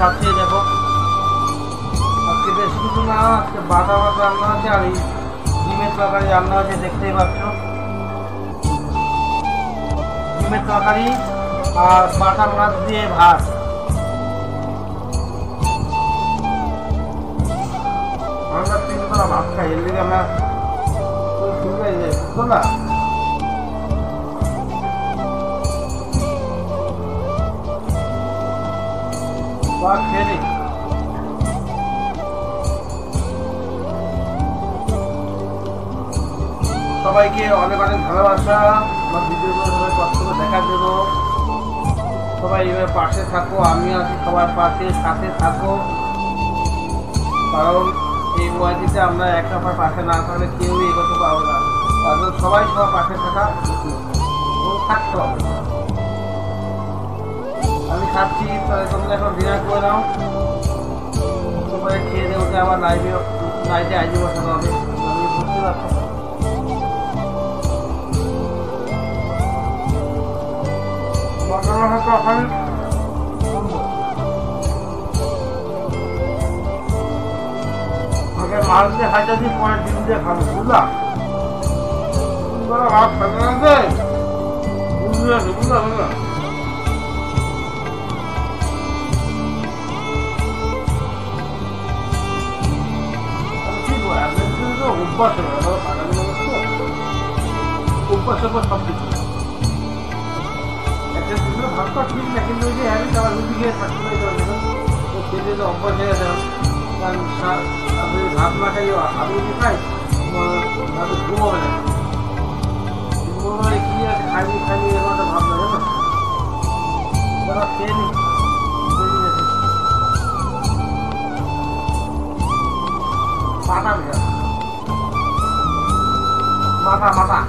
খাচ্ছি দেখো। আজকে বেশি কিছু না, আজকে বাটা মাছ রান্না আছে আর এই ডিমের তরকারি রান্না আছে, দেখতেই পাচ্ছ। ডিমের তরকারি আর বাটা মাছ দিয়ে ভাত। আমরা 3 বেলা ভাত খাই, এর দিকে আমরা শুনতে যাই, বুঝতো না? খেয়ে নিই। সবাইকে অনেক অনেক ভালোবাসা, আমার ভিডিওগুলো সবাই কষ্ট করে দেখার জন্য। সবাই এবার পাশে থাকো, আমি আছি সবার পাশে, সাথে থাকো। কারণ এই ওয়াইটিতে আমরা এক নম্বর পাশে না থাকলে কেউই এগোতে পারবো না। তারপর সবাই সবার পাশে থাকা থাকতে হবে। আমি খাচ্ছি, তাহলে তোমরা এখন ডিনার করে নাও। তোমাদের খেয়ে দিয়ে উঠে আবার নাইটে আইডি বসানো হবে, আমি বুঝতে পারছি। মাছ দিয়ে হাইটা দিয়ে পরে ডিম দিয়ে খাবো, বুঝলাম? ভাত খাবে না, বুঝলাম বুঝলাম। অভ্যাসের পর সব কিছু একটা দুটো ভাতটা ঠিক না, কিন্তু ওই যে হ্যাবিট আবার রুটি খেয়ে থাকতে খেতে তো অভ্যাস হয়ে গেছে। কারণ আপনি ভাত না খাই আলু রুটি খাই, ঘুমাবে না। ঘুমাবে কি আছে, খাইনি খাইনি এরকম একটা ভাব লাগে না। তারা খেয়ে নি মাথা বিড়া মাথা মাথা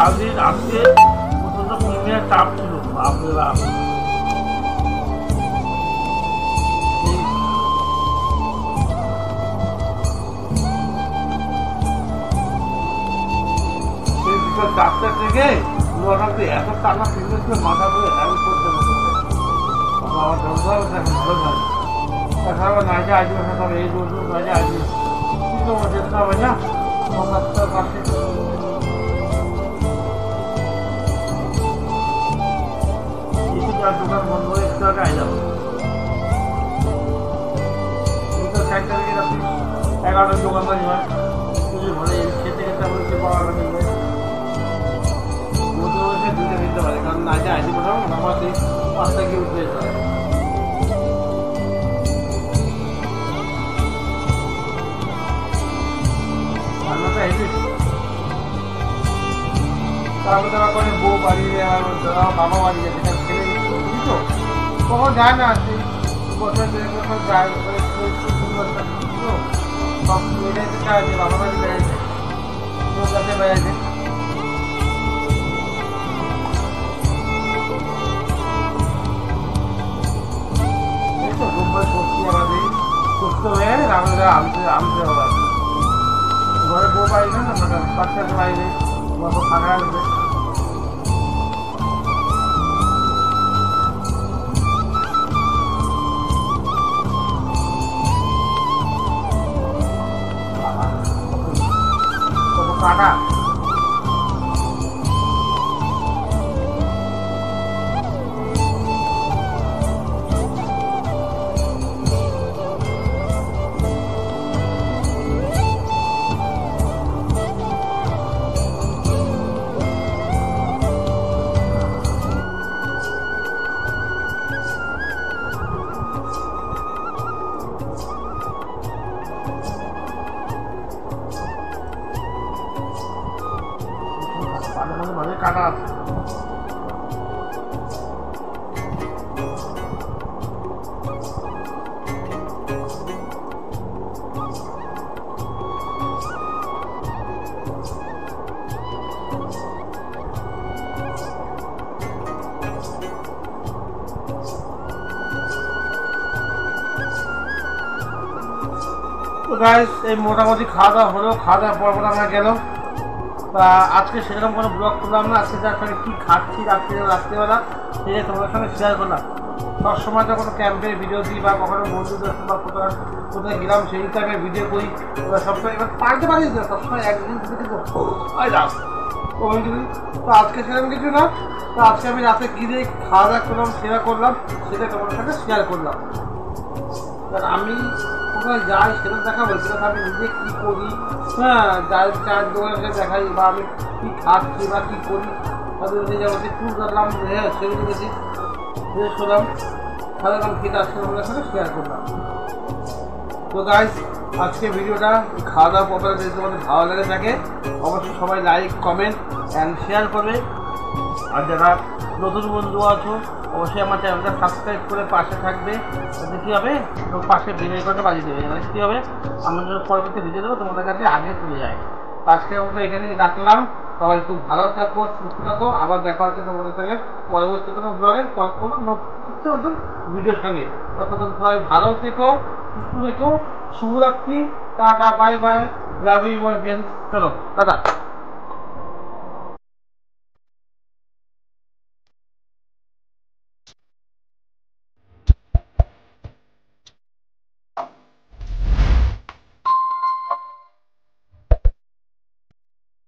আজকে রাত্রে প্রচন্ড প্রিমিয়ার চাপ ছিল, বাপরে বাপ। চারটা থেকে এত টাকা ফিরতে মাথা করে হ্যান্ড করতে আমার ভালো থাকে। তাছাড়া নাইজে আসবে তবে এই রোজ নাইজে আসবে কিন্তু যেতে হবে না। দোকান বন্ধ হয়ে একটু আগে আই যাবো। 11টার দোকানদারি হয়, ঘরে খেতে খেতে আমরা পাওয়া যাবে দুটো নিতে পারে। কারণ নাইজে আইডি পাঠাবো আমার 5 থেকে উঠে যেতে হয়। রান্নাটা হেঁটে তারপরে তারা করে বউ বাড়ি বাবা বাড়ি যেতে ছেলে তো কখন যায় না সেই বছর বছর যায় তো সব বেড়াইতে চায় যে বাবা বাড়ি বেড়াইছে তোর কাছে বেড়াইছে এই তো রোববার করছি আমাদের সুস্থ হয়ে আমাদের আমতে হবে ঘরে বউ বাড়ি না বাচ্চাকে বাইরে বাবা ফাঁকা আসবে কাটা কাটা আছে তো গাইস এই মোটামুটি খাওয়া দাওয়া হলো খাওয়া দাওয়া পর আমরা গেল তা আজকে সেরকম কোনো ব্লগ করলাম না আজকে যার সঙ্গে কী খাচ্ছি রাত্রিবেলা সেটা তোমাদের সঙ্গে শেয়ার করলাম সবসময় তো কোনো ক্যাম্পের ভিডিও দিই বা কখনো বন্ধুদের বা কোথায় গেলাম সেই টাইপের ভিডিও করি ওরা সবসময় এবার পারতে পারি না সবসময় একদিন থেকে তো আজকে সেরকম কিছু না তো আজকে আমি রাতে গিয়ে খাওয়া দাওয়া করলাম সেবা করলাম সেটা তোমাদের সঙ্গে শেয়ার করলাম কারণ আমি কোথায় যাই সেটা দেখাবো সেটা আমি নিজে কী করি হ্যাঁ চায়ের দোকানে দেখাই বা আমি কী খাচ্ছি বা কী করি তাদের যেমন ট্যুর করলাম হ্যাঁ সেগুলো বেশি ফ্রেশ হলাম তাদের আমি খেতে আজকে তোমাদের সাথে শেয়ার করলাম তো গাইস আজকে ভিডিওটা খাওয়া দাওয়া পরে যদি তোমাদের ভালো লেগে থাকে অবশ্যই সবাই লাইক কমেন্ট অ্যান্ড শেয়ার করবে আর যারা নতুন বন্ধু আছো অবশ্যই আমার চ্যানেলটা সাবস্ক্রাইব করে পাশে থাকবে তাতে কী হবে তো পাশে বেল আইকনটা বাজিয়ে দেবে মানে কী হবে আমরা যখন পরবর্তী ভিডিও দেবো তোমাদের কাছে আগে চলে যায় আজকে আমরা এখানে রাখলাম সবাই খুব ভালো থাকবো সুস্থ থাকো আবার দেখা হচ্ছে তোমাদের সঙ্গে পরবর্তী কোনো ব্লগে কোনো নতুন ভিডিওর সঙ্গে ততক্ষণ সবাই ভালো থেকো সুস্থ থেকো শুভরাত্রি tata bye bye love you my friends চলো টাটা